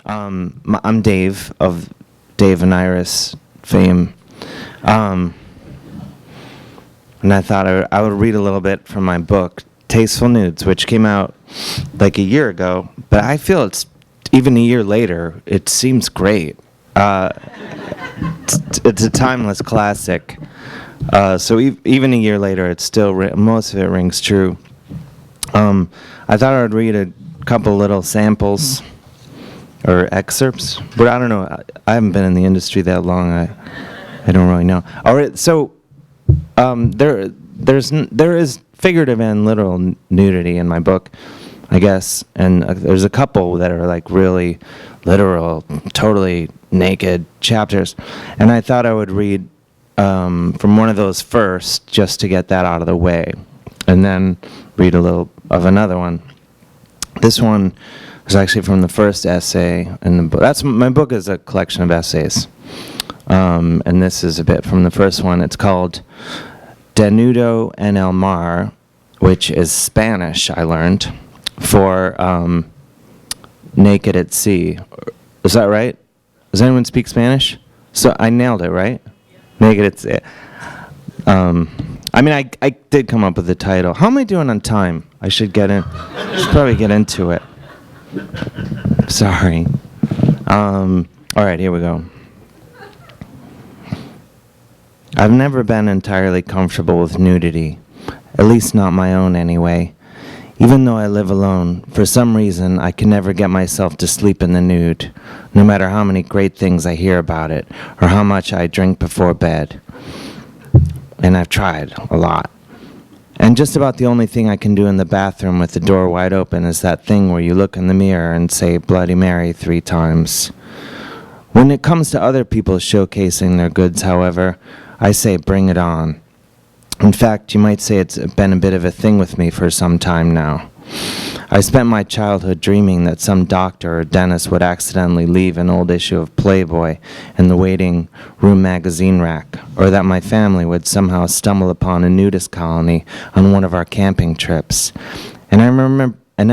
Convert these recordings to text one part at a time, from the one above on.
I'm Dave of Dave and Iris fame. And I thought I would read a little bit from my book, Tasteful Nudes, which came out like a year ago, but I feel it's even a year later, it seems great. It's a timeless classic. So even a year later, it's still most of it rings true. I thought I would read a couple little samples or excerpts, but I don't know. I haven't been in the industry that long. I don't really know. All right, so there is figurative and literal nudity in my book, I guess, and there's a couple that are like really literal, totally naked chapters, and I thought I would read from one of those first, just to get that out of the way, and then read a little of another one. This one is actually from the first essay in the book. My book is a collection of essays, and this is a bit from the first one. It's called Desnudo en el Mar, which is Spanish, I learned, for naked at sea. Is that right? Does anyone speak Spanish? So I nailed it, right? Naked at sea. I mean, I did come up with the title. How am I doing on time? I should probably get into it. Sorry. All right, here we go. I've never been entirely comfortable with nudity, at least not my own anyway. Even though I live alone, for some reason I can never get myself to sleep in the nude, no matter how many great things I hear about it, or how much I drink before bed. And I've tried a lot. And just about the only thing I can do in the bathroom with the door wide open is that thing where you look in the mirror and say Bloody Mary 3 times. When it comes to other people showcasing their goods, however, I say bring it on. In fact, you might say it's been a bit of a thing with me for some time now. I spent my childhood dreaming that some doctor or dentist would accidentally leave an old issue of Playboy in the waiting room magazine rack, or that my family would somehow stumble upon a nudist colony on one of our camping trips. And I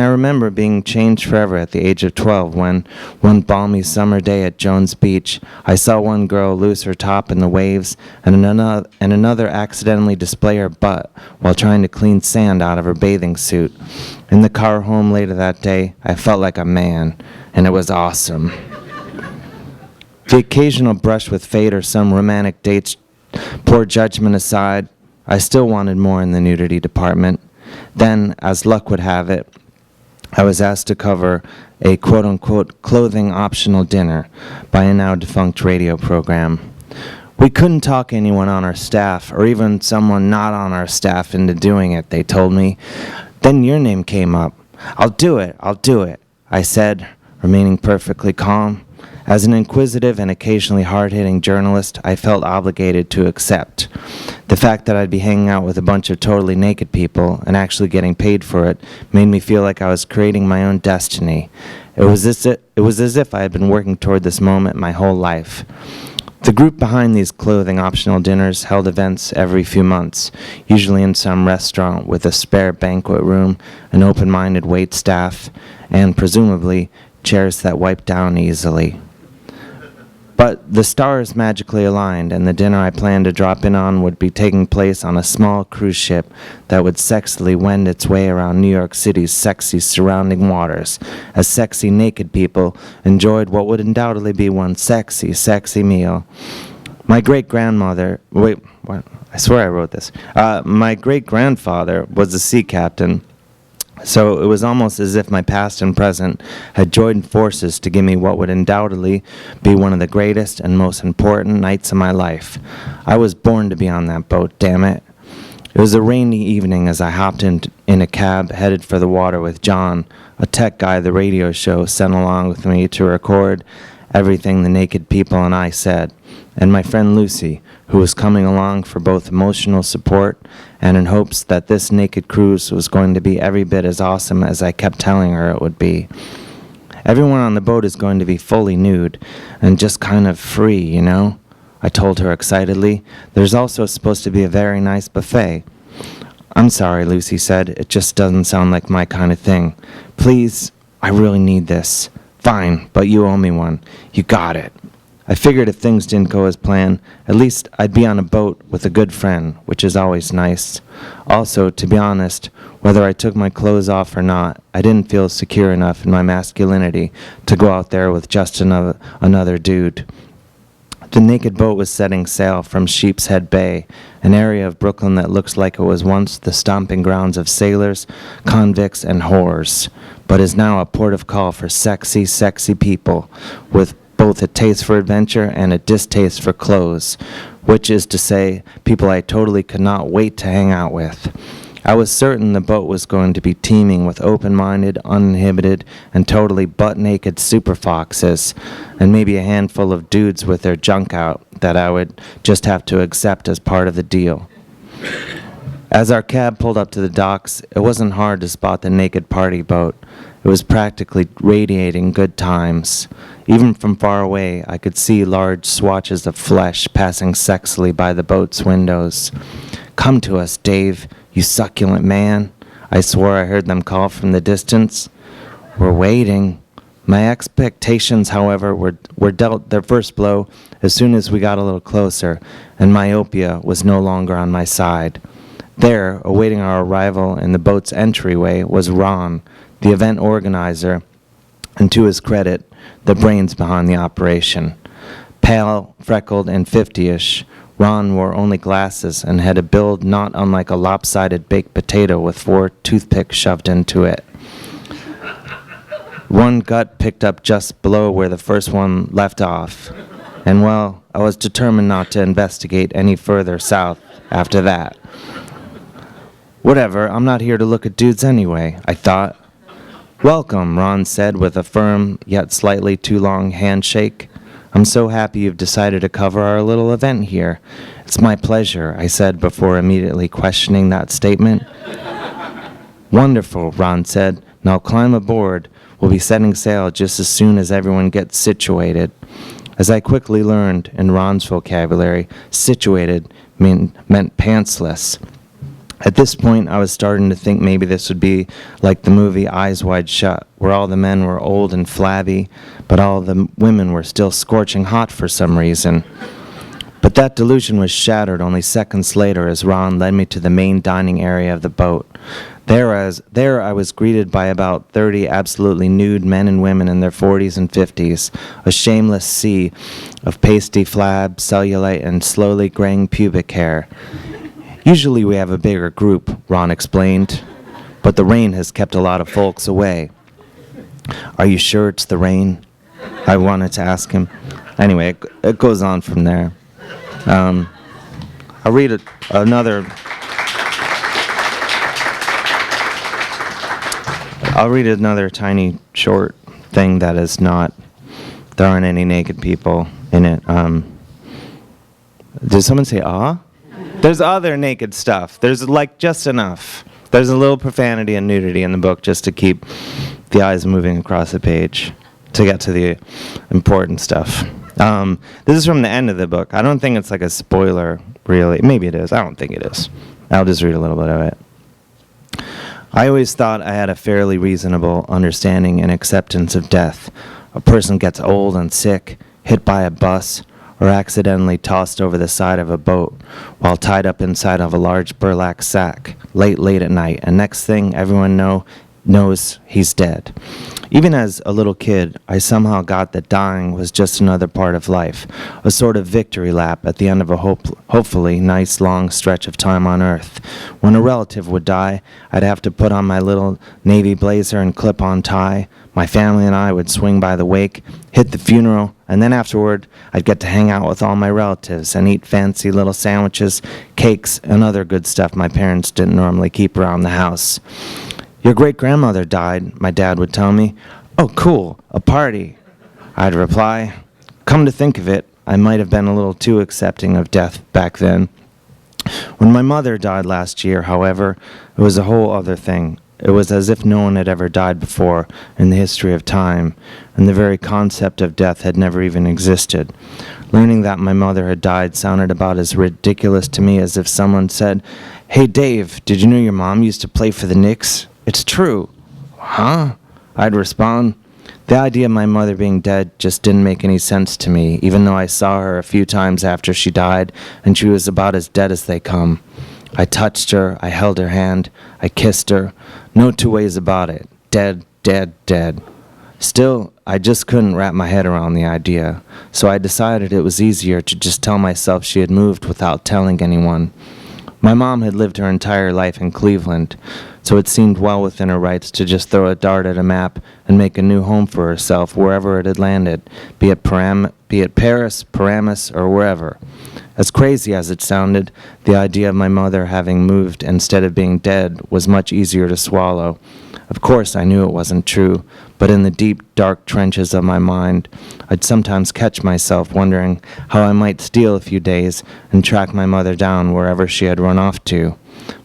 remember being changed forever at the age of 12 when, one balmy summer day at Jones Beach, I saw one girl lose her top in the waves and another accidentally display her butt while trying to clean sand out of her bathing suit. In the car home later that day, I felt like a man, and it was awesome. The occasional brush with fate or some romantic date's poor judgment aside, I still wanted more in the nudity department. Then, as luck would have it, I was asked to cover a quote-unquote clothing-optional dinner by a now-defunct radio program. We couldn't talk anyone on our staff, or even someone not on our staff, into doing it, they told me. Then your name came up. I'll do it, I said, remaining perfectly calm. As an inquisitive and occasionally hard-hitting journalist, I felt obligated to accept. The fact that I'd be hanging out with a bunch of totally naked people and actually getting paid for it made me feel like I was creating my own destiny. It was as if I had been working toward this moment my whole life. The group behind these clothing-optional dinners held events every few months, usually in some restaurant with a spare banquet room, an open-minded wait staff, and, presumably, chairs that wipe down easily. But the stars magically aligned, and the dinner I planned to drop in on would be taking place on a small cruise ship that would sexily wend its way around New York City's sexy surrounding waters, as sexy naked people enjoyed what would undoubtedly be one sexy, sexy meal. My great-grandmother, I swear I wrote this. My great-grandfather was a sea captain, so it was almost as if my past and present had joined forces to give me what would undoubtedly be one of the greatest and most important nights of my life. I was born to be on that boat, damn it. It was a rainy evening as I hopped in a cab headed for the water with John, a tech guy the radio show sent along with me to record everything the naked people and I said, and my friend Lucy, who was coming along for both emotional support and in hopes that this naked cruise was going to be every bit as awesome as I kept telling her it would be. Everyone on the boat is going to be fully nude and just kind of free, you know, I told her excitedly. There's also supposed to be a very nice buffet. I'm sorry, Lucy said. It just doesn't sound like my kind of thing. Please, I really need this. Fine, but you owe me one. You got it. I figured if things didn't go as planned, at least I'd be on a boat with a good friend, which is always nice. Also, to be honest, whether I took my clothes off or not, I didn't feel secure enough in my masculinity to go out there with just another dude. The naked boat was setting sail from Sheepshead Bay, an area of Brooklyn that looks like it was once the stomping grounds of sailors, convicts, and whores, but is now a port of call for sexy, sexy people with both a taste for adventure and a distaste for clothes, which is to say, people I totally could not wait to hang out with. I was certain the boat was going to be teeming with open-minded, uninhibited, and totally butt-naked super foxes, and maybe a handful of dudes with their junk out that I would just have to accept as part of the deal. As our cab pulled up to the docks, it wasn't hard to spot the naked party boat. It was practically radiating good times. Even from far away, I could see large swatches of flesh passing sexily by the boat's windows. "Come to us, Dave, you succulent man," I swore I heard them call from the distance. "We're waiting." My expectations, however, were dealt their first blow as soon as we got a little closer, and myopia was no longer on my side. There, awaiting our arrival in the boat's entryway, was Ron, the event organizer, and to his credit, the brains behind the operation. Pale, freckled, and 50-ish, Ron wore only glasses and had a build not unlike a lopsided baked potato with 4 toothpicks shoved into it. One gut picked up just below where the first one left off, and well, I was determined not to investigate any further south after that. Whatever, I'm not here to look at dudes anyway, I thought. "Welcome," Ron said with a firm, yet slightly too long handshake. "I'm so happy you've decided to cover our little event here." "It's my pleasure," I said before immediately questioning that statement. "Wonderful," Ron said. "Now climb aboard. We'll be setting sail just as soon as everyone gets situated." As I quickly learned, in Ron's vocabulary, situated meant pantsless. At this point, I was starting to think maybe this would be like the movie Eyes Wide Shut, where all the men were old and flabby, but all the women were still scorching hot for some reason. But that delusion was shattered only seconds later as Ron led me to the main dining area of the boat. There I was greeted by about 30 absolutely nude men and women in their 40s and 50s, a shameless sea of pasty flab, cellulite, and slowly graying pubic hair. "Usually we have a bigger group," Ron explained, "but the rain has kept a lot of folks away." "Are you sure it's the rain?" I wanted to ask him. Anyway, it goes on from there. I'll read another tiny short thing that is not, there aren't any naked people in it. Did someone say ah? There's other naked stuff. There's like just enough. There's a little profanity and nudity in the book just to keep the eyes moving across the page to get to the important stuff. This is from the end of the book. I don't think it's like a spoiler, really. Maybe it is. I don't think it is. I'll just read a little bit of it. "I always thought I had a fairly reasonable understanding and acceptance of death. A person gets old and sick, hit by a bus, or accidentally tossed over the side of a boat while tied up inside of a large burlap sack late at night, and next thing everyone knows he's dead. Even as a little kid, I somehow got that dying was just another part of life, a sort of victory lap at the end of a hopefully nice long stretch of time on Earth. When a relative would die, I'd have to put on my little navy blazer and clip-on tie. My family and I would swing by the wake, hit the funeral, and then afterward, I'd get to hang out with all my relatives and eat fancy little sandwiches, cakes, and other good stuff my parents didn't normally keep around the house. "Your great-grandmother died," my dad would tell me. "Oh, cool, a party," I'd reply. Come to think of it, I might have been a little too accepting of death back then. When my mother died last year, however, it was a whole other thing. It was as if no one had ever died before in the history of time, and the very concept of death had never even existed. Learning that my mother had died sounded about as ridiculous to me as if someone said, "Hey Dave, did you know your mom used to play for the Knicks?" "It's true." "Huh?" I'd respond. The idea of my mother being dead just didn't make any sense to me, even though I saw her a few times after she died, and she was about as dead as they come. I touched her, I held her hand, I kissed her. No two ways about it. Dead, dead, dead. Still, I just couldn't wrap my head around the idea, so I decided it was easier to just tell myself she had moved without telling anyone. My mom had lived her entire life in Cleveland, so it seemed well within her rights to just throw a dart at a map and make a new home for herself wherever it had landed, be it Paris, Paramus, or wherever. As crazy as it sounded, the idea of my mother having moved instead of being dead was much easier to swallow. Of course, I knew it wasn't true, but in the deep, dark trenches of my mind, I'd sometimes catch myself wondering how I might steal a few days and track my mother down wherever she had run off to.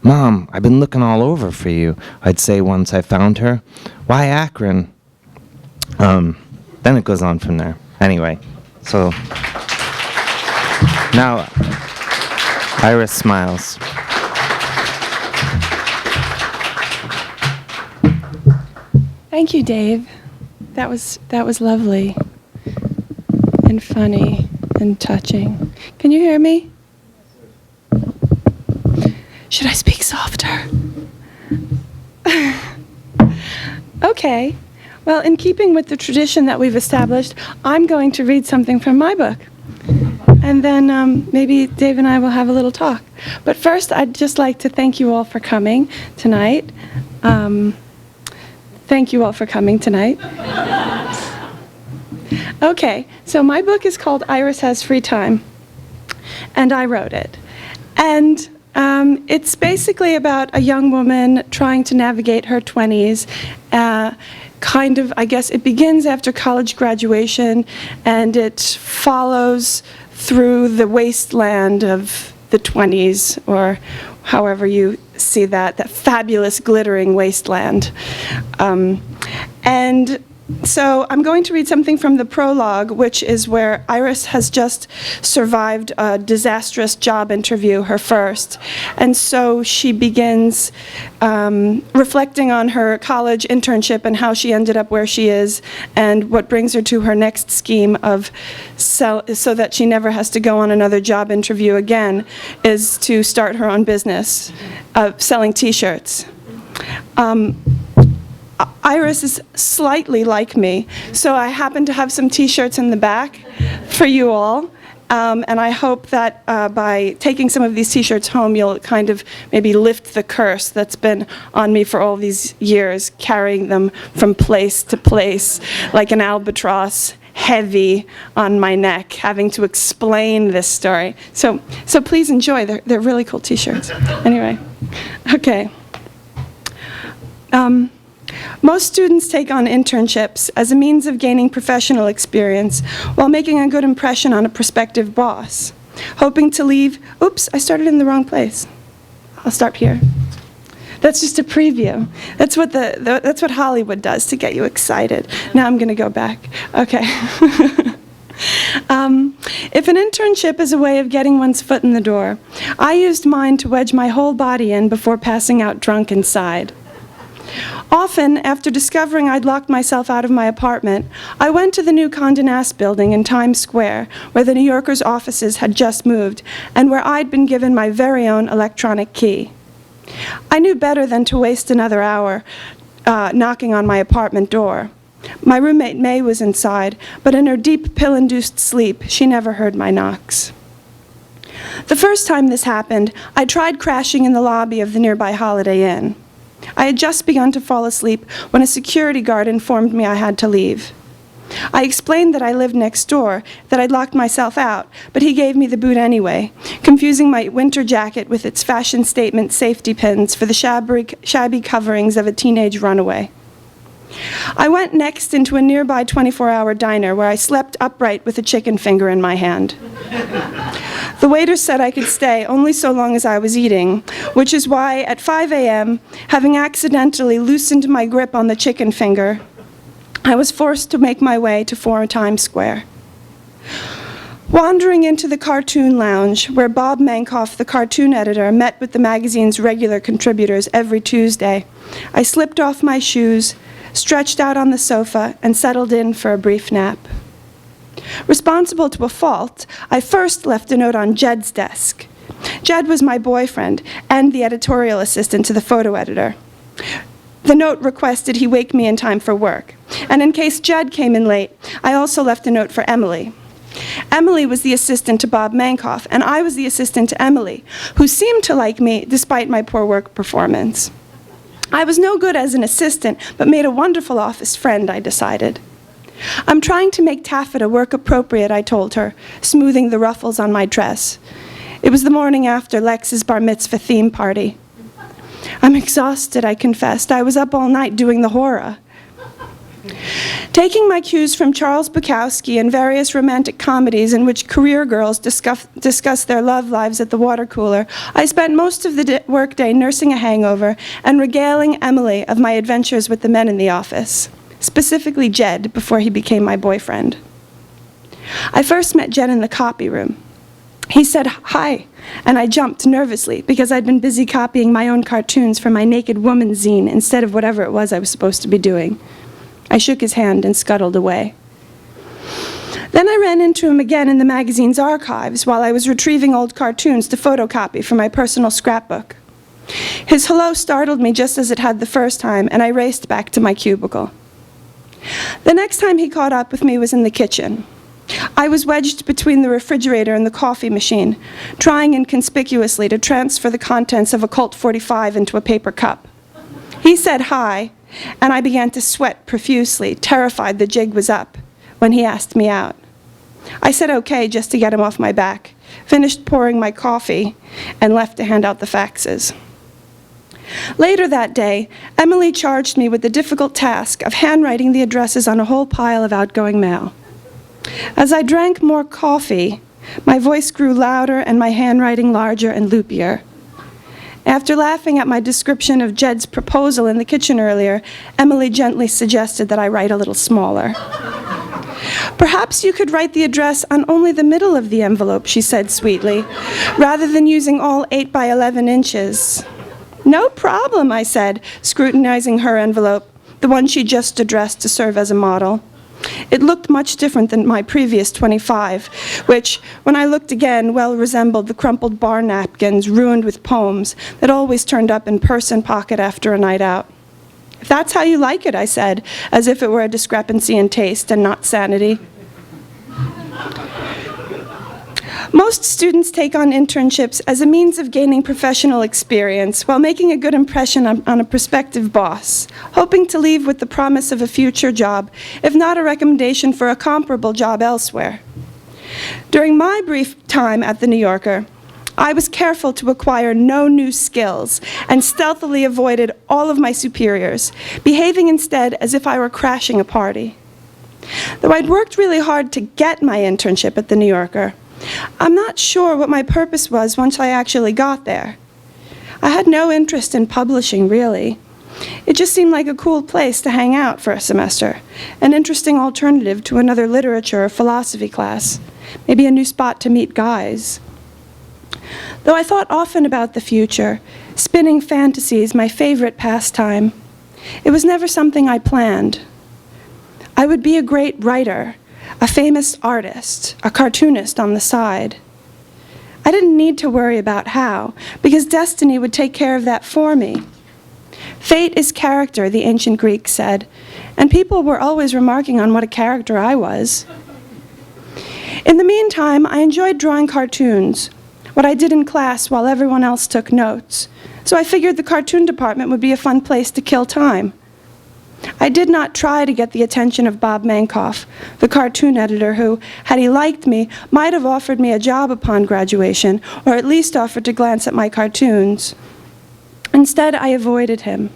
"Mom, I've been looking all over for you," I'd say once I found her. "Why Akron?" Then it goes on from there. Anyway, so now Iris Smyles. Thank you, Dave. That was lovely and funny and touching. Can you hear me? Should I speak softer? Okay. Well, in keeping with the tradition that we've established, I'm going to read something from my book. And then maybe Dave and I will have a little talk. But first, I'd just like to thank you all for coming tonight. Thank you all for coming tonight. Okay, so my book is called Iris Has Free Time, and I wrote it. And it's basically about a young woman trying to navigate her 20s. Kind of, I guess, it begins after college graduation, and it follows through the wasteland of the 20s, or however you see that fabulous glittering wasteland. And so I'm going to read something from the prologue, which is where Iris has just survived a disastrous job interview, her first. And so she begins reflecting on her college internship and how she ended up where she is, and what brings her to her next scheme of so that she never has to go on another job interview again, is to start her own business of selling T-shirts. Iris is slightly like me, so I happen to have some T-shirts in the back for you all, and I hope that by taking some of these T-shirts home, you'll kind of maybe lift the curse that's been on me for all these years, carrying them from place to place like an albatross, heavy on my neck, having to explain this story. So please enjoy. They're really cool T-shirts. Anyway, okay. Most students take on internships as a means of gaining professional experience while making a good impression on a prospective boss, hoping to leave. Oops, I started in the wrong place. I'll start here. That's just a preview. That's what that's what Hollywood does to get you excited. Now I'm going to go back. Okay. If an internship is a way of getting one's foot in the door, I used mine to wedge my whole body in before passing out drunk inside. Often, after discovering I'd locked myself out of my apartment, I went to the new Condé Nast building in Times Square, where the New Yorker's offices had just moved, and where I'd been given my very own electronic key. I knew better than to waste another hour knocking on my apartment door. My roommate May was inside, but in her deep pill-induced sleep, she never heard my knocks. The first time this happened, I tried crashing in the lobby of the nearby Holiday Inn. I had just begun to fall asleep when a security guard informed me I had to leave. I explained that I lived next door, that I'd locked myself out, but he gave me the boot anyway, confusing my winter jacket with its fashion statement safety pins for the shabby coverings of a teenage runaway. I went next into a nearby 24-hour diner where I slept upright with a chicken finger in my hand. The waiter said I could stay only so long as I was eating, which is why at 5 a.m., having accidentally loosened my grip on the chicken finger, I was forced to make my way to 4 Times Square. Wandering into the cartoon lounge, where Bob Mankoff, the cartoon editor, met with the magazine's regular contributors every Tuesday, I slipped off my shoes, stretched out on the sofa, and settled in for a brief nap. Responsible to a fault, I first left a note on Jed's desk. Jed was my boyfriend and the editorial assistant to the photo editor. The note requested he wake me in time for work, and in case Jed came in late, I also left a note for Emily. Emily was the assistant to Bob Mankoff, and I was the assistant to Emily, who seemed to like me despite my poor work performance. I was no good as an assistant, but made a wonderful office friend, I decided. I'm trying to make taffeta work appropriate, I told her, smoothing the ruffles on my dress. It was the morning after Lex's bar mitzvah theme party. I'm exhausted, I confessed. I was up all night doing the horror. Taking my cues from Charles Bukowski and various romantic comedies in which career girls discuss their love lives at the water cooler, I spent most of the workday nursing a hangover and regaling Emily of my adventures with the men in the office, specifically Jed, before he became my boyfriend. I first met Jed in the copy room. He said, "Hi," and I jumped nervously because I'd been busy copying my own cartoons for my Naked Woman zine instead of whatever it was I was supposed to be doing. I shook his hand and scuttled away. Then I ran into him again in the magazine's archives while I was retrieving old cartoons to photocopy for my personal scrapbook. His hello startled me just as it had the first time, and I raced back to my cubicle. The next time he caught up with me was in the kitchen. I was wedged between the refrigerator and the coffee machine, trying inconspicuously to transfer the contents of a Colt 45 into a paper cup. He said hi, and I began to sweat profusely, terrified the jig was up, when he asked me out. I said okay just to get him off my back, finished pouring my coffee, and left to hand out the faxes. Later that day, Emily charged me with the difficult task of handwriting the addresses on a whole pile of outgoing mail. As I drank more coffee, my voice grew louder and my handwriting larger and loopier. After laughing at my description of Jed's proposal in the kitchen earlier, Emily gently suggested that I write a little smaller. "Perhaps you could write the address on only the middle of the envelope," she said sweetly, "rather than using all 8 by 11 inches. "No problem," I said, scrutinizing her envelope, the one she just addressed to serve as a model. It looked much different than my previous 25, which, when I looked again, well resembled the crumpled bar napkins ruined with poems that always turned up in purse and pocket after a night out. "If that's how you like it," I said, as if it were a discrepancy in taste and not sanity. Most students take on internships as a means of gaining professional experience while making a good impression on a prospective boss, hoping to leave with the promise of a future job, if not a recommendation for a comparable job elsewhere. During my brief time at The New Yorker, I was careful to acquire no new skills and stealthily avoided all of my superiors, behaving instead as if I were crashing a party. Though I'd worked really hard to get my internship at The New Yorker, I'm not sure what my purpose was once I actually got there. I had no interest in publishing, really. It just seemed like a cool place to hang out for a semester, an interesting alternative to another literature or philosophy class, maybe a new spot to meet guys. Though I thought often about the future, spinning fantasies my favorite pastime, it was never something I planned. I would be a great writer, a famous artist, a cartoonist on the side. I didn't need to worry about how, because destiny would take care of that for me. Fate is character, the ancient Greeks said, and people were always remarking on what a character I was. In the meantime, I enjoyed drawing cartoons, what I did in class while everyone else took notes, so I figured the cartoon department would be a fun place to kill time. I did not try to get the attention of Bob Mankoff, the cartoon editor who, had he liked me, might have offered me a job upon graduation, or at least offered to glance at my cartoons. Instead, I avoided him.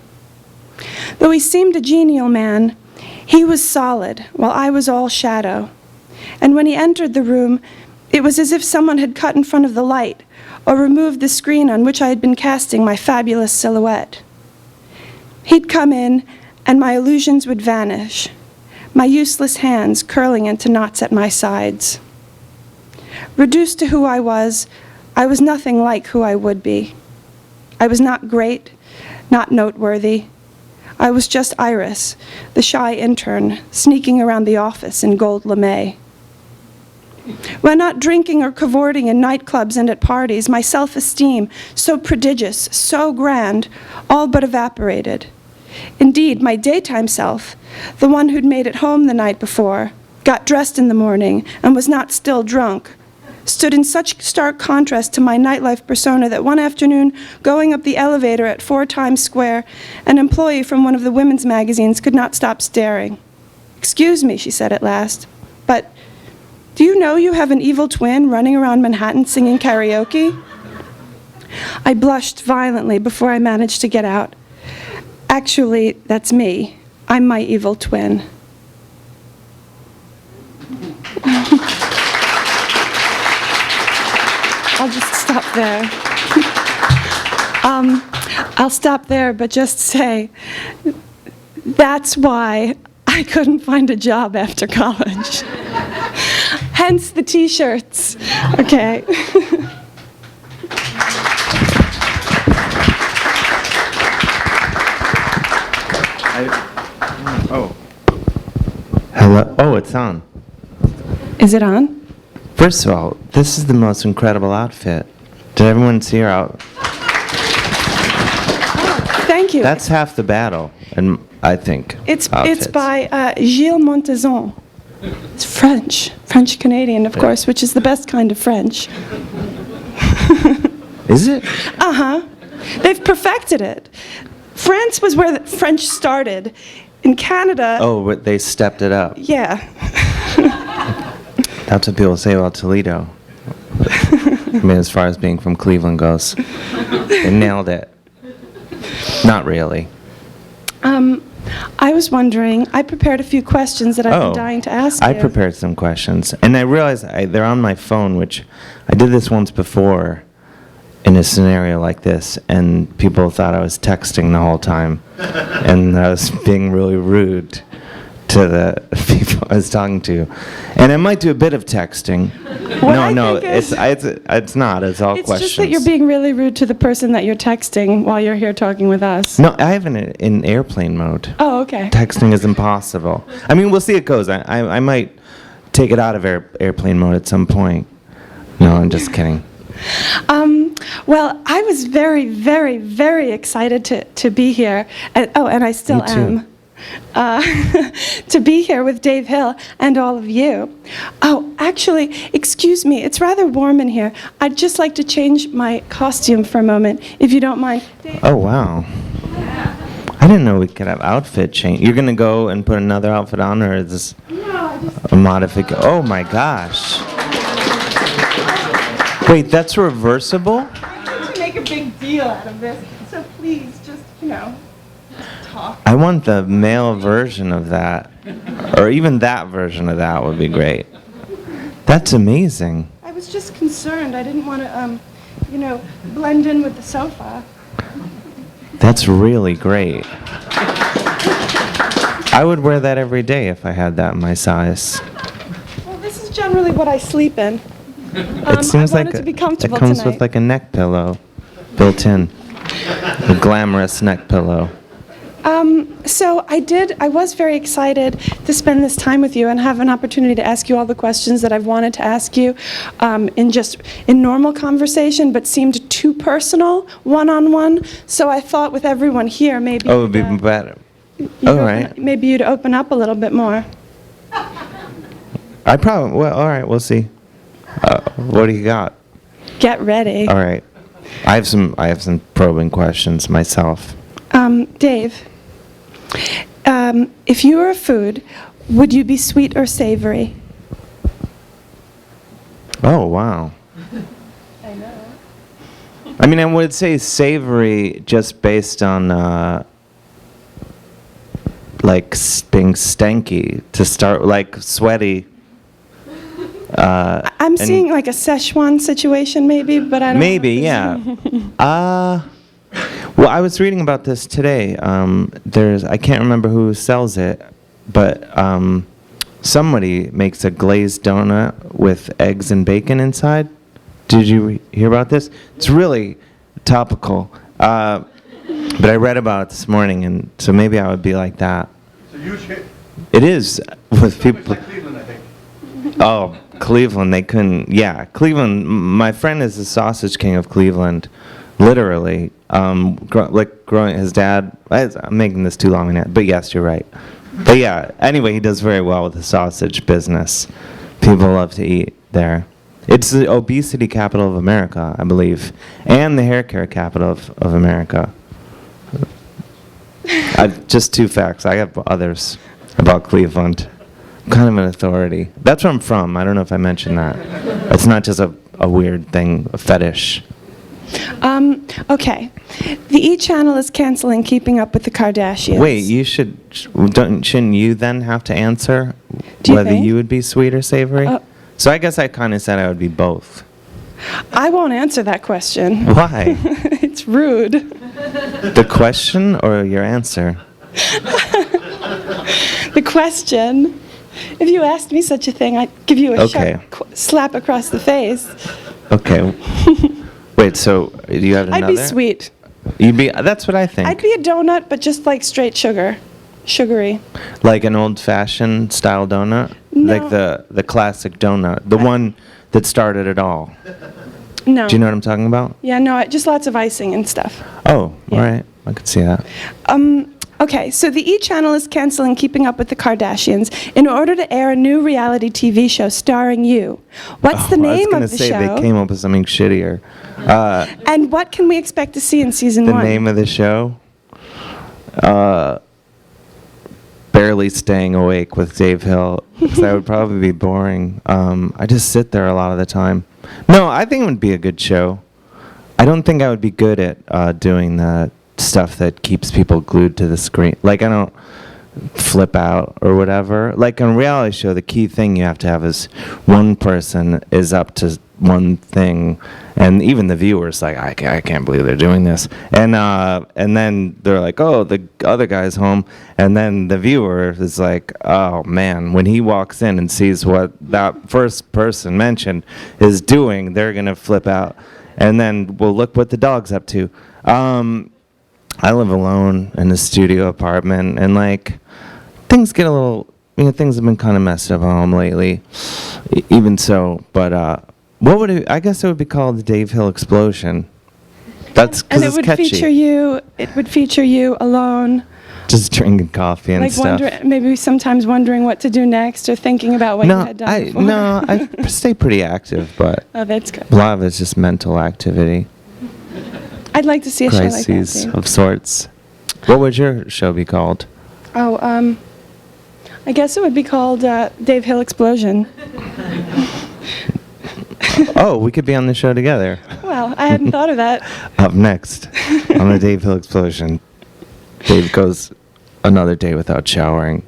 Though he seemed a genial man, he was solid, while I was all shadow. And when he entered the room, it was as if someone had cut in front of the light, or removed the screen on which I had been casting my fabulous silhouette. He'd come in, and my illusions would vanish, my useless hands curling into knots at my sides. Reduced to who I was nothing like who I would be. I was not great, not noteworthy. I was just Iris, the shy intern, sneaking around the office in gold lame. When not drinking or cavorting in nightclubs and at parties, my self-esteem, so prodigious, so grand, all but evaporated. Indeed, my daytime self, the one who'd made it home the night before, got dressed in the morning, and was not still drunk, stood in such stark contrast to my nightlife persona that one afternoon, going up the elevator at 4 Times Square, an employee from one of the women's magazines could not stop staring. "Excuse me," she said at last, "but do you know you have an evil twin running around Manhattan singing karaoke?" I blushed violently before I managed to get out. "Actually, that's me. I'm my evil twin." I'll just stop there. I'll stop there, but just say, that's why I couldn't find a job after college. Hence the t-shirts. Okay. Hello? Oh, it's on. Is it on? First of all, this is the most incredible outfit. Did everyone see her out? Thank you. That's half the battle, and I think. It's outfits. by Gilles Montezon. It's French Canadian, of course, which is the best kind of French. Is it? Uh-huh. They've perfected it. France was where the French started. In Canada, Oh, but they stepped it up. yeah. That's what people say about Toledo. I mean, as far as being from Cleveland goes. They nailed it. Not really. I was wondering, I prepared a few questions that I've been dying to ask you. I prepared some questions. And I realized they're on my phone, which I did this once before in a scenario like this, and people thought I was texting the whole time. And I was being really rude to the people I was talking to. And I might do a bit of texting. It's not. It's all It's questions. just that you're being really rude to the person that you're texting while you're here talking with us. No, I have it in airplane mode. Oh, okay. Texting is impossible. I mean, we'll see how it goes. I might take it out of airplane mode at some point. No, I'm just kidding. Well, I was very, very, very excited to be here. And I still Me too. am. To be here with Dave Hill and all of you. Oh, actually, excuse me, it's rather warm in here. I'd just like to change my costume for a moment, if you don't mind. Dave? Oh, wow. I didn't know we could have outfit change. You're going to go and put another outfit on, or is this a modification? Oh, my gosh. Wait, that's reversible? I wanted to make a big deal out of this, so please, just, talk. I want the male version of that, or even that version of that would be great. That's amazing. I was just concerned. I didn't want to, blend in with the sofa. That's really great. I would wear that every day if I had that in my size. Well, this is generally what I sleep in. It seems I like wanted to be comfortable it comes tonight. with like a neck pillow built in. A glamorous neck pillow. So I was very excited to spend this time with you and have an opportunity to ask you all the questions that I've wanted to ask you in normal conversation, but seemed too personal, one-on-one. So I thought with everyone here, maybe Oh, it would be better. All right. maybe you'd open up a little bit more. Well, all right, we'll see. What do you got? Get ready. All right. I have some probing questions myself. Dave, if you were a food, would you be sweet or savory? Oh, wow. I know. I mean, I would say savory just based on being stanky to start, like sweaty. I'm seeing like a Szechuan situation maybe, but I don't know. Maybe, yeah. Well, I was reading about this today. I can't remember who sells it, but somebody makes a glazed donut with eggs and bacon inside. Did you hear about this? It's really topical. But I read about it this morning, and so maybe I would be like that. It's a huge hit. It is with Pretty much people. like Cleveland, I think. Oh, Cleveland, they couldn't. Yeah, Cleveland. My friend is the sausage king of Cleveland, literally. Growing, his dad. I'm making this too long, but yes, you're right. But yeah, anyway, he does very well with the sausage business. People love to eat there. It's the obesity capital of America, I believe, and the hair care capital of America. Just 2 facts. I have others about Cleveland. I'm kind of an authority. That's where I'm from. I don't know if I mentioned that. It's not just a weird thing, a fetish. Okay. The E! Channel is canceling Keeping Up with the Kardashians. Wait, shouldn't you then have to answer Do you whether think? you would be sweet or savory? So I guess I kind of said I would be both. I won't answer that question. Why? It's rude. The question or your answer? The question. If you asked me such a thing, I'd give you a Okay. sharp slap across the face. Okay. Wait, so do you have another? I'd be sweet. You'd be. That's what I think. I'd be a donut, but just like straight sugar. Sugary. Like an old-fashioned style donut? No. Like the classic donut, the one that started it all. No. Do you know what I'm talking about? Yeah, no, just lots of icing and stuff. Oh, Yeah. all right. I could see that. Okay, so the E! Channel is canceling Keeping Up with the Kardashians in order to air a new reality TV show starring you. What's the I was name gonna of the say show? they came up with something shittier. And what can we expect to see in season The 1? name of the show? Barely Staying Awake with Dave Hill, because that would probably be boring. I just sit there a lot of the time. No, I think it would be a good show. I don't think I would be good at doing the stuff that keeps people glued to the screen. Like, I don't flip out or whatever. Like, on a reality show, the key thing you have to have is one person is up to one thing, and even the viewer's like, I can't believe they're doing this. And then they're like, oh, the other guy's home. And then the viewer is like, oh, man, when he walks in and sees what that first person mentioned is doing, they're going to flip out. And then, well, look what the dog's up to. I live alone in a studio apartment, and like things get a little, things have been kind of messed up at home lately. Even so, but what would it? I guess it would be called the Dave Hill Explosion. That's because And it's it would catchy. feature you. It would feature you alone, Just drinking coffee and like stuff. maybe sometimes wondering what to do next, or thinking about what you had done before. I stay pretty active, but Oh, that's good. a lot of it's just mental activity, I'd like to see a show like that crises too. of sorts. What would your show be called? Oh, I guess it would be called Dave Hill Explosion. Oh, we could be on the show together. Well, I hadn't thought of that. Up next on the Dave Hill Explosion, Dave goes another day without showering.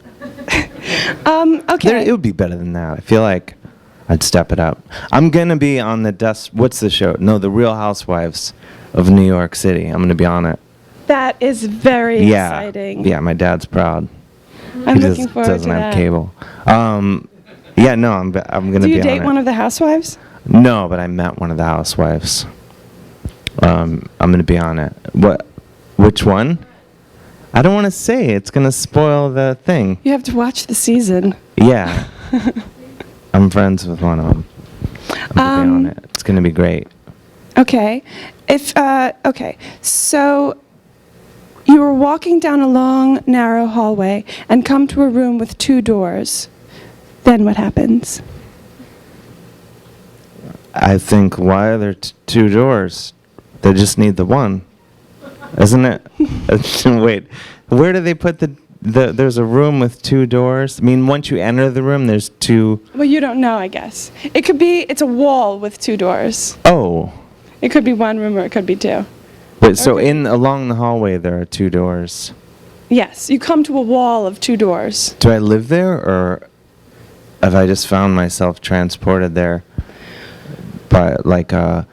Okay. It would be better than that. I feel like I'd step it up. I'm going to be on the what's the show? No, The Real Housewives of New York City. I'm going to be on it. That is very Yeah. exciting. Yeah, my dad's proud. I'm He looking forward doesn't to have that. cable. Yeah, no, I'm going to be on it. Do you date one of the housewives? No, but I met one of the housewives. I'm going to be on it. Which one? I don't want to say. It's going to spoil the thing. You have to watch the season. Yeah. I'm friends with one of them. I'm going to be on it. It's going to be great. Okay. Okay. So you were walking down a long, narrow hallway and come to a room with 2 doors. Then what happens? I think, why are there 2 doors? They just need the one. Isn't it? Wait, where do they put there's a room with 2 doors? I mean, once you enter the room, there's 2. Well, you don't know, I guess. It's a wall with 2 doors. Oh. It could be 1 room or it could be 2. Wait, so Okay. along the hallway, there are 2 doors. Yes, you come to a wall of 2 doors. Do I live there, or have I just found myself transported there by like a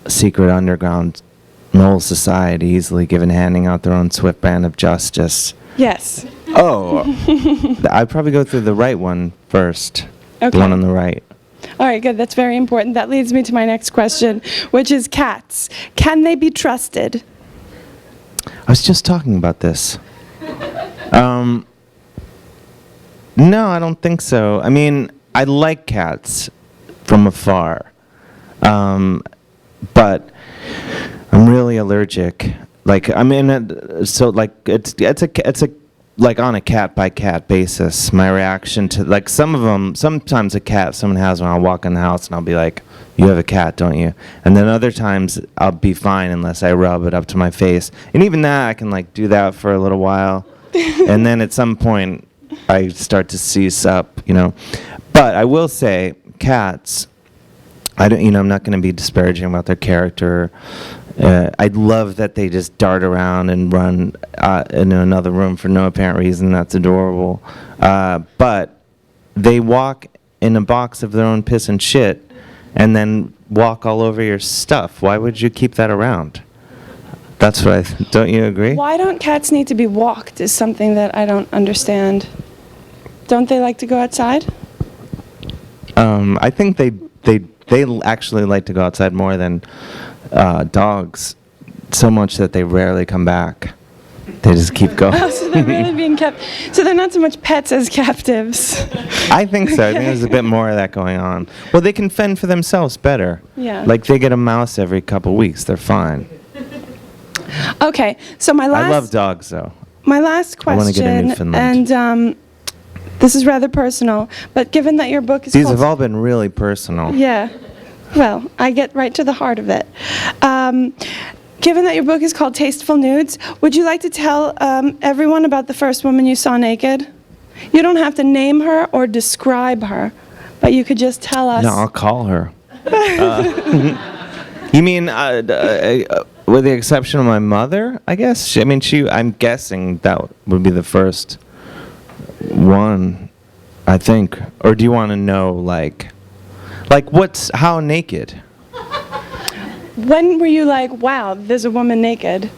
secret underground mole society, easily given, handing out their own swift brand of justice? Yes. Oh, I'd probably go through the right one first. Okay. The one on the right. All right, good. That's very important. That leads me to my next question, which is cats. Can they be trusted? I was just talking about this. No, I don't think so. I mean, I like cats from afar, but I'm really allergic. Like, I mean, so like it's a like on a cat by cat basis. My reaction to like some of them. Sometimes a cat someone has when I'll walk in the house and I'll be like, "You have a cat, don't you?" And then other times I'll be fine unless I rub it up to my face. And even that I can like do that for a little while, and then at some point I start to seize up, you know. But I will say, cats. I don't, you know, I'm not going to be disparaging about their character. I love that they just dart around and run in another room for no apparent reason. That's adorable. But they walk in a box of their own piss and shit, and then walk all over your stuff. Why would you keep that around? That's what don't you agree? Why don't cats need to be walked is something that I don't understand. Don't they like to go outside? I think they actually like to go outside more than dogs, so much that they rarely come back. They just keep going. Oh, so they're really being kept. So they're not so much pets as captives. I think so. I think there's a bit more of that going on. Well, they can fend for themselves better. Yeah. Like they get a mouse every couple weeks. They're fine. Okay, so my last. I love dogs, though. My last question. I want to get a Newfoundland. And this is rather personal, but given that your book is These called. have all been really personal. Yeah. Well, I get right to the heart of it. Given that your book is called Tasteful Nudes, would you like to tell everyone about the first woman you saw naked? You don't have to name her or describe her, but you could just tell us. No, I'll call her. You mean, with the exception of my mother, I guess? I'm guessing that would be the first one, I think. Or do you want to know, like how naked? When were you like, wow, there's a woman naked?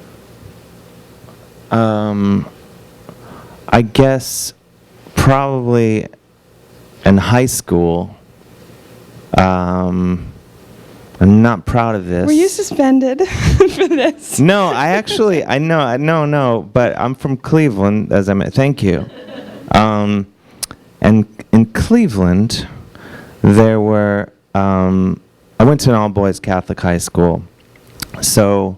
I guess probably in high school. I'm not proud of this. Were you suspended for this? No, no, but I'm from Cleveland, thank you. And in Cleveland, there were, I went to an all-boys Catholic high school, so,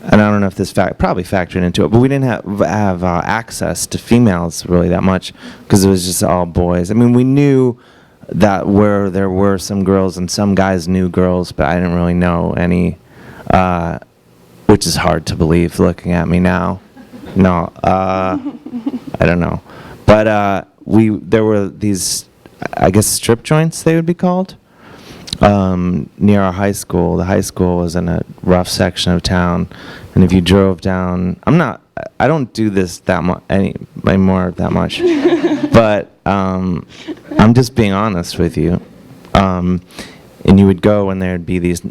and I don't know if this probably factored into it, but we didn't have access to females really that much, because it was just all boys. I mean, we knew that there were some girls, and some guys knew girls, but I didn't really know any, which is hard to believe looking at me now. No, I don't know. But there were these, I guess, strip joints, they would be called, near our high school. The high school was in a rough section of town, and if you drove down, I don't do this that much anymore that much, but I'm just being honest with you. And you would go, and there'd be these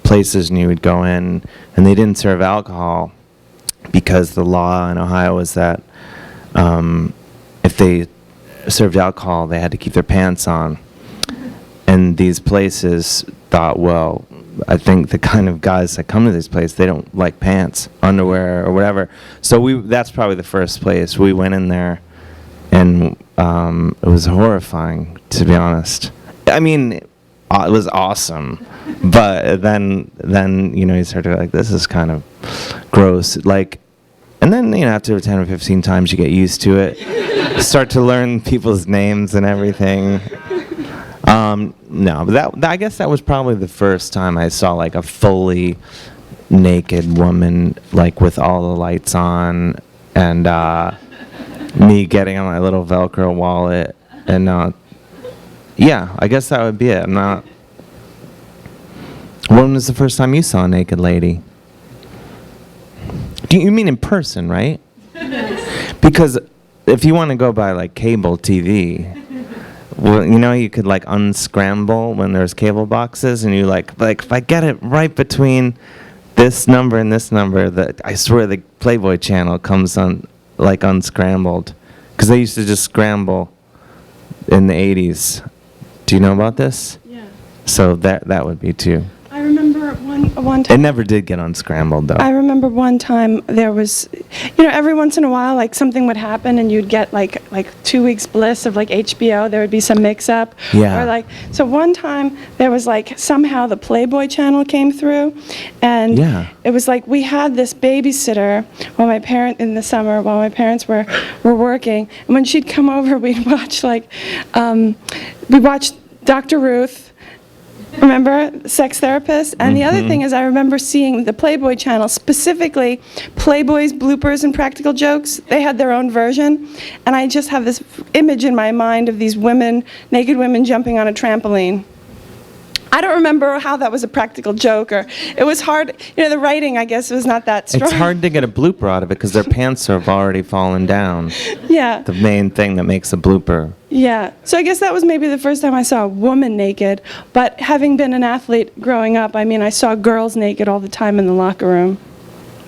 places, and you would go in, and they didn't serve alcohol because the law in Ohio was that if they served alcohol, they had to keep their pants on. And these places thought, well, I think the kind of guys that come to this place, they don't like pants, underwear, or whatever. So that's probably the first place. We went in there, and it was horrifying, to be honest. I mean, it was awesome. But then you start to go like, this is kind of gross. Like, and then, after 10 or 15 times, you get used to it. Start to learn people's names and everything. No, but I guess that was probably the first time I saw like a fully naked woman, like with all the lights on, and me getting on my little Velcro wallet, and yeah, I guess that would be it. When was the first time you saw a naked lady? Do you mean in person, right? Because if you want to go by like cable TV, well, you could like unscramble when there's cable boxes, and you like if I get it right between this number and this number, that I swear the Playboy channel comes on like unscrambled, because they used to just scramble in the 80s. Do you know about this? Yeah. So that would be too. I remember one It time. never did get unscrambled, though. I remember one time there was, every once in a while, like something would happen and you'd get like 2 weeks bliss of like HBO. There would be some mix-up. Yeah. Or so one time there was like somehow the Playboy channel came through, and Yeah. it was like we had this babysitter in the summer while my parents were working, and when she'd come over, we'd watch we watched Dr. Ruth. Remember, sex therapist? And the other thing is I remember seeing the Playboy channel, specifically Playboy's bloopers and practical jokes. They had their own version. And I just have this image in my mind of these naked women jumping on a trampoline. I don't remember how that was a practical joke, or it was hard. The writing, I guess, was not that strong. It's hard to get a blooper out of it because their pants have already fallen down. Yeah. The main thing that makes a blooper. Yeah. So I guess that was maybe the first time I saw a woman naked. But having been an athlete growing up, I saw girls naked all the time in the locker room.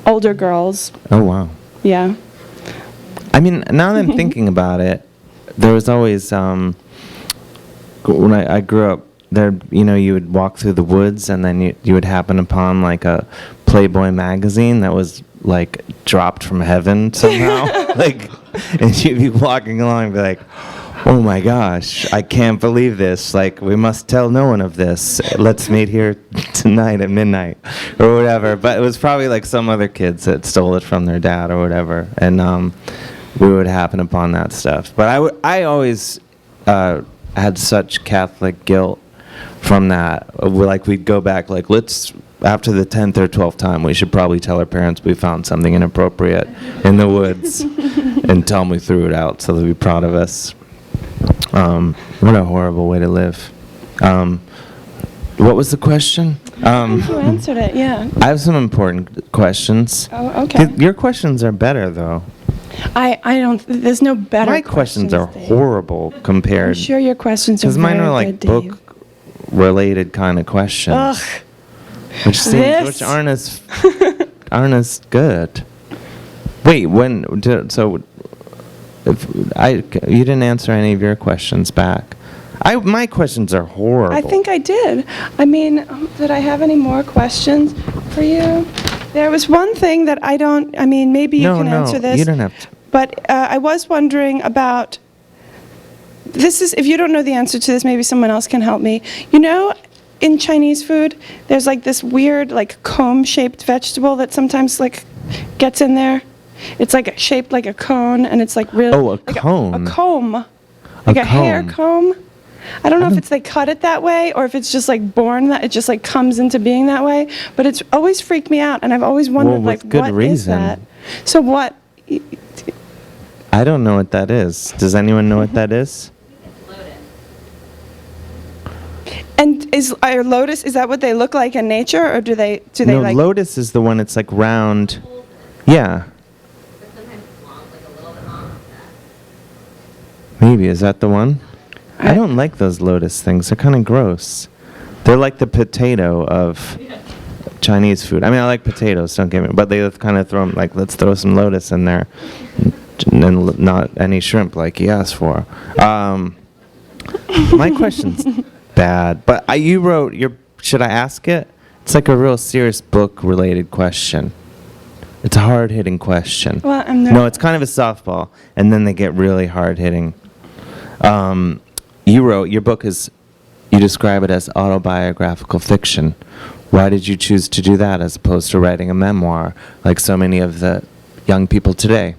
Older girls. Oh, wow. Yeah. Now that I'm thinking about it, there was always, when I grew up, there, you would walk through the woods and then you would happen upon like a Playboy magazine that was like dropped from heaven somehow. And you'd be walking along and be like, oh my gosh, I can't believe this. Like, we must tell no one of this. Let's meet here tonight at midnight or whatever. But it was probably like some other kids that stole it from their dad or whatever. And we would happen upon that stuff. But I always had such Catholic guilt from that. We'd go back, after the 10th or 12th time, we should probably tell our parents we found something inappropriate in the woods and tell them we threw it out so they'll be proud of us. What a horrible way to live. What was the question? You answered it, yeah. I have some important questions. Oh, okay. Your questions are better, though. I don't, there's no better My questions are Dave. horrible compared. I'm sure your questions are Because mine very are good, Dave. book-related kind of questions. Ugh. Which aren't as good. Wait, you didn't answer any of your questions back. My questions are horrible. I think I did. Did I have any more questions for you? There was one thing that I don't, maybe you can answer this. No, you don't have to. But I was wondering about, if you don't know the answer to this, maybe someone else can help me. In Chinese food, there's this weird, comb-shaped vegetable that sometimes, gets in there. It's shaped like a cone, and it's really... Oh, a cone. A comb. Like a hair comb. I don't know if they cut it that way, or if it's just born that, it just comes into being that way. But it's always freaked me out, and I've always wondered, with good what reason. is that? So what... I don't know what that is. Does anyone know what that is? And are lotus, is that what they look like in nature, or do they No, lotus is the one, it's round. Yeah. Maybe, is that the one? I don't like those lotus things. They're kind of gross. They're like the potato of Chinese food. I like potatoes, don't get me, but they kind of throw them, let's throw some lotus in there, and not any shrimp like you asked for. My question's bad, but you wrote should I ask it? It's a real serious book-related question. It's a hard-hitting question. Well, No, it's kind of a softball, and then they get really hard-hitting. You wrote, your book you describe it as autobiographical fiction. Why did you choose to do that as opposed to writing a memoir like so many of the young people today?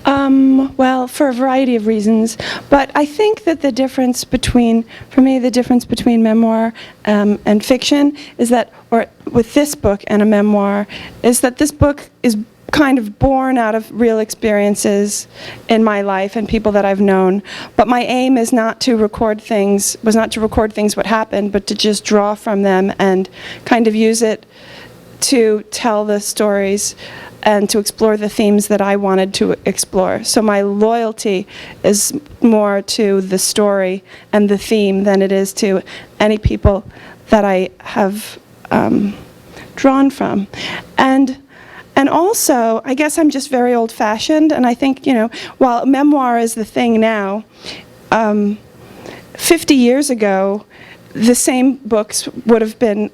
Well, for a variety of reasons, but I think that the difference between memoir and fiction is that, or with this book and a memoir, is that this book is kind of born out of real experiences in my life and people that I've known. But my aim is not to record things what happened, but to just draw from them and kind of use it to tell the stories and to explore the themes that I wanted to explore. So my loyalty is more to the story and the theme than it is to any people that I have drawn from. And also, I guess I'm just very old-fashioned, and I think, while memoir is the thing now, 50 years ago, the same books would have been,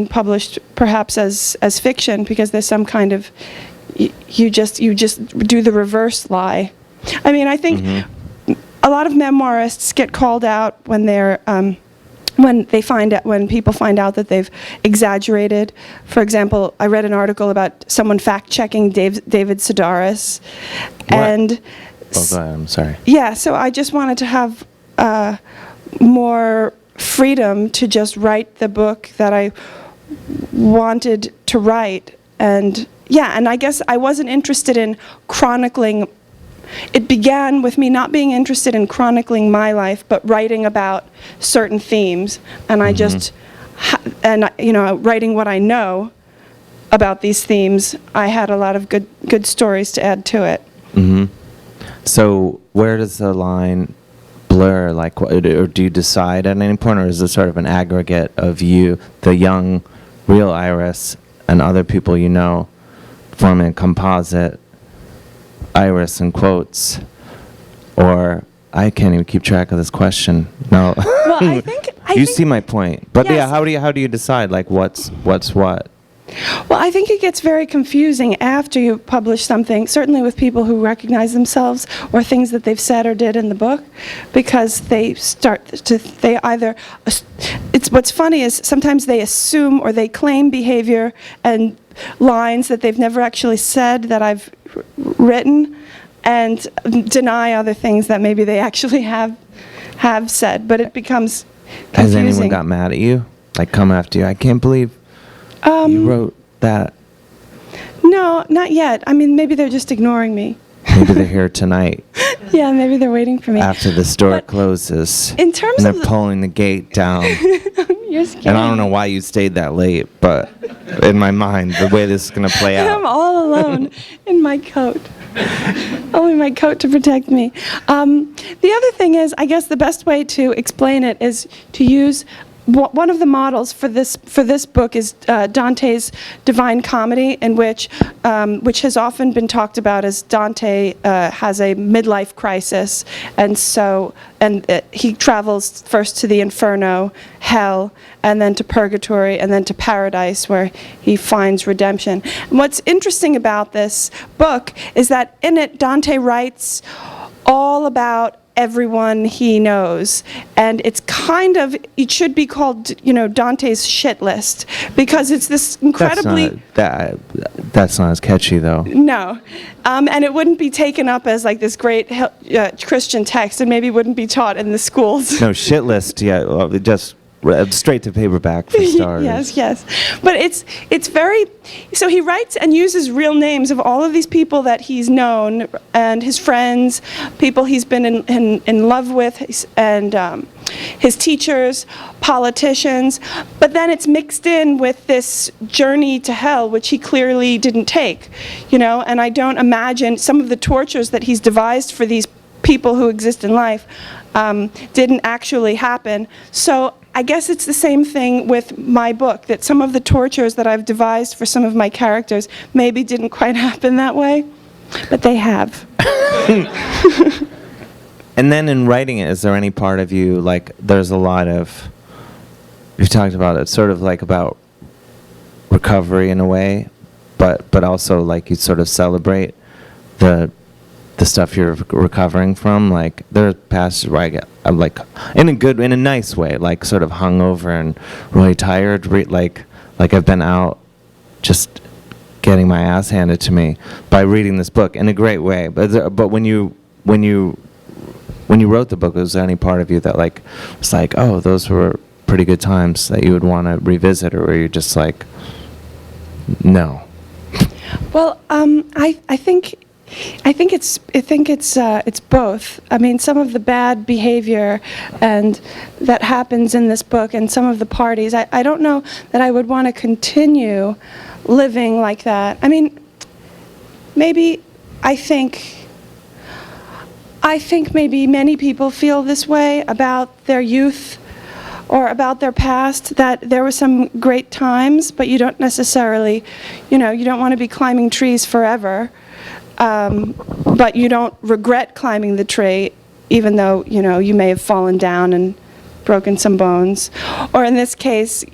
published perhaps as fiction, because there's some kind of, you just do the reverse lie. I mean, I think a lot of memoirists get called out when they're, when people find out that they've exaggerated. For example, I read an article about someone fact-checking David Sedaris, and go ahead, I'm sorry. Yeah, so I just wanted to have more freedom to just write the book that I wanted to write. And yeah, and I guess I wasn't interested in chronicling. It began with me not being interested in chronicling my life, but writing about certain themes. And I just, writing what I know about these themes, I had a lot of good stories to add to it. Mm-hmm. So where does the line blur? Like, or do you decide at any point, or is it sort of an aggregate of you, the young, real Iris, and other people you know, forming a composite Iris in quotes? Or I can't even keep track of this question. No. Well, I think you see my point. But yes. Yeah, how do you decide like what's what? Well, I think it gets very confusing after you publish something, certainly with people who recognize themselves or things that they've said or did in the book, because what's funny is sometimes they assume or they claim behavior and lines that they've never actually said that I've written, and deny other things that maybe they actually have said, but it becomes confusing. Has anyone got mad at you? Like come after you? I can't believe you wrote that. No, not yet. I mean, maybe they're just ignoring me. Maybe they're here tonight. Yeah, maybe they're waiting for me. After the store closes. In terms and of they're pulling the gate down. You're scared. And I don't know why you stayed that late, but in my mind, the way this is going to play out. I'm all alone in my coat. Only my coat to protect me. The other thing is, I guess the best way to explain it is to use one of the models for this book is Dante's Divine Comedy, in which has often been talked about as Dante has a midlife crisis, and he travels first to the Inferno, hell, and then to purgatory, and then to paradise, where he finds redemption. And what's interesting about this book is that in it Dante writes all about everyone he knows, and it should be called, Dante's shit list, because it's this incredibly... That's not as catchy, though. No. And it wouldn't be taken up as like this great Christian text, and maybe wouldn't be taught in the schools. No, shit list, yeah, well, just straight to paperback for starters. Yes. But it's very... So he writes and uses real names of all of these people that he's known, and his friends, people he's been in love with, and his teachers, politicians. But then it's mixed in with this journey to hell, which he clearly didn't take. And I don't imagine some of the tortures that he's devised for these people who exist in life didn't actually happen. So I guess it's the same thing with my book, that some of the tortures that I've devised for some of my characters maybe didn't quite happen that way, but they have. And then in writing it, is there any part of you, like, there's a lot of, you've talked about it, sort of like about recovery in a way, but also like you sort of celebrate the stuff you're recovering from. Like there are passages where I'm like in a nice way, like sort of hungover and really tired, like I've been out just getting my ass handed to me by reading this book in a great way. But when you wrote the book, was there any part of you that like was like, oh, those were pretty good times that you would want to revisit, or were you just like, no? Well, I think it's both. I mean, some of the bad behavior and that happens in this book, and some of the parties, I don't know that I would want to continue living like that. I mean, maybe I think maybe many people feel this way about their youth or about their past, that there were some great times, but you don't necessarily, you don't want to be climbing trees forever. But you don't regret climbing the tree even though, you may have fallen down and broken some bones. Or in this case,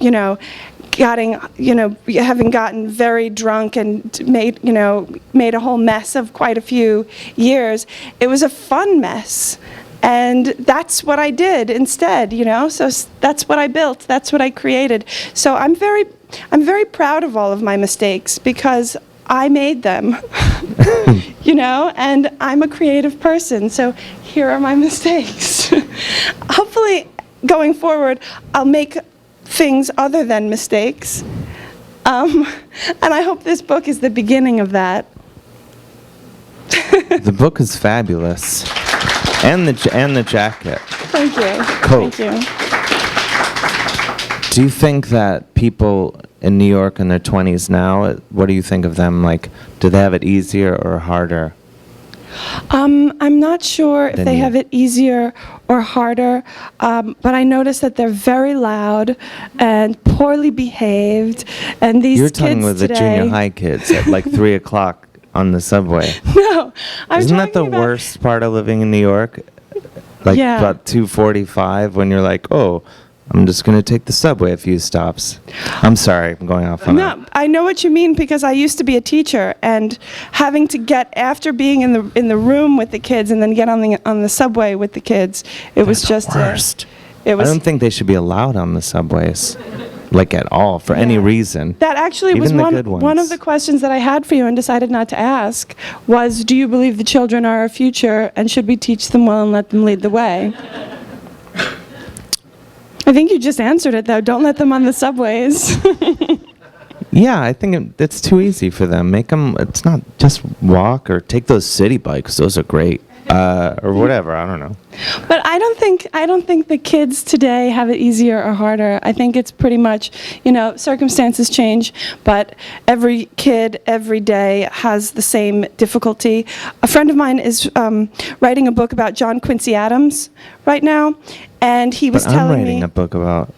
having gotten very drunk and made a whole mess of quite a few years, it was a fun mess. And that's what I did instead, so that's what I built, that's what I created. So I'm very proud of all of my mistakes because I made them, and I'm a creative person, so here are my mistakes. Hopefully, going forward, I'll make things other than mistakes. And I hope this book is the beginning of that. The book is fabulous. And the jacket. Thank you. Coat. Thank you. Do you think that people in New York in their 20s now, what do you think of them? Like, do they have it easier or harder? I'm not sure if Than they you. have it easier or harder, but I notice that they're very loud and poorly behaved, and these You're kids talking with the today, junior high kids at like 3 o'clock on the subway. No, I'm Isn't that the talking about- worst part of living in New York? Like Yeah. about 2:45 when you're like, oh, I'm just going to take the subway a few stops. I'm sorry, I'm going off on No, I know what you mean because I used to be a teacher, and having to get after being in the room with the kids and then get on the subway with the kids, it was just worst. It I was don't think they should be allowed on the subways, like at all, for any reason. that actually was Even the good one ones. of the questions that I had for you and decided not to ask was, do you believe the children are our future and should we teach them well and let them lead the way? I think you just answered it, though. Don't let them on the subways. Yeah, I think it's too easy for them. Make them, it's not just walk or take those city bikes. Those are great. Or whatever, I don't know. But I don't think the kids today have it easier or harder. I think it's pretty much, circumstances change, but every kid every day has the same difficulty. A friend of mine is writing a book about John Quincy Adams right now, and he was But I'm telling writing me a book about...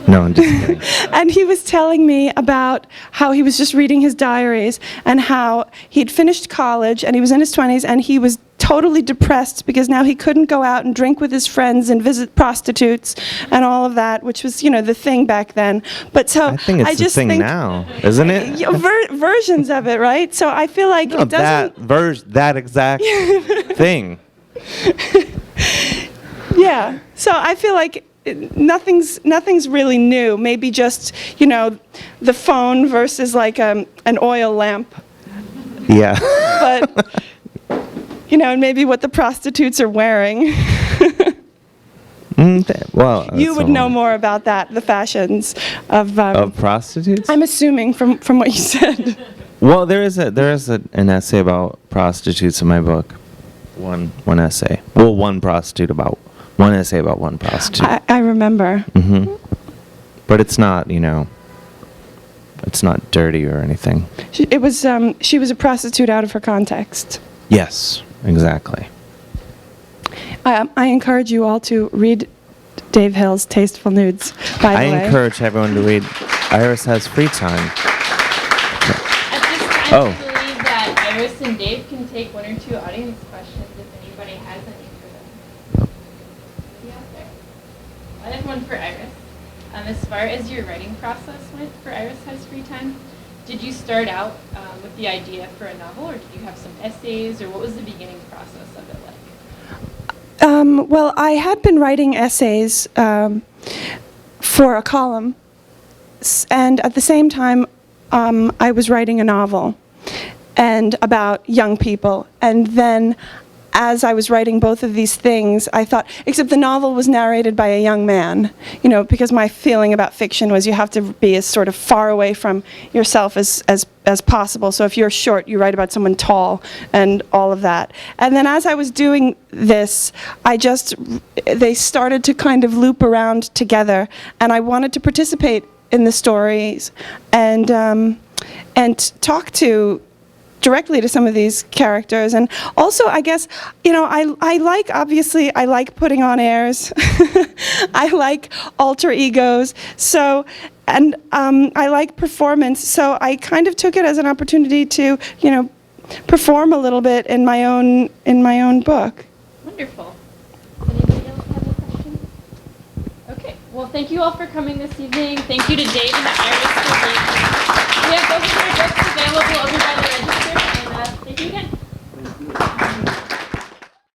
No, I'm just kidding. and he was telling me about how he was just reading his diaries and how he'd finished college and he was in his 20s and he was totally depressed because now he couldn't go out and drink with his friends and visit prostitutes and all of that, which was, the thing back then. But so I think it's the just thing think, now, isn't it? Versions of it, right? So I feel like No, it doesn't. that exact thing. Yeah. So I feel like nothing's really new. Maybe just the phone versus like an oil lamp. Yeah. But and maybe what the prostitutes are wearing. Well, You would know more about that, the fashions of. Of prostitutes? I'm assuming from what you said. Well, there is an essay about prostitutes in my book. One essay. Well, one essay about one prostitute. I remember. Mm-hmm. But it's not, it's not dirty or anything. She was a prostitute out of her context. Yes, exactly. I encourage you all to read Dave Hill's Tasteful Nudes, by the I way. encourage everyone to read Iris Has Free Time. At this time, Oh. I believe that Iris and Dave can take one or two audience questions if anybody has any for them. Yeah, there. I have one for Iris. As far as your writing process went for Iris Has Free Time, did you start out with the idea for a novel, or did you have some essays, or what was the beginning process of it like? Well, I had been writing essays for a column, and at the same time, I was writing a novel and about young people. And then, as I was writing both of these things, I thought, except the novel was narrated by a young man, because my feeling about fiction was you have to be as sort of far away from yourself as possible. So if you're short, you write about someone tall and all of that. And then as I was doing this, they started to kind of loop around together, and I wanted to participate in the stories and talk directly to some of these characters. And also, I guess, I like putting on airs. I like alter egos. So, and I like performance. So I kind of took it as an opportunity to, perform a little bit in my own book. Wonderful. Well, thank you all for coming this evening. Thank you to Dave and to Iris for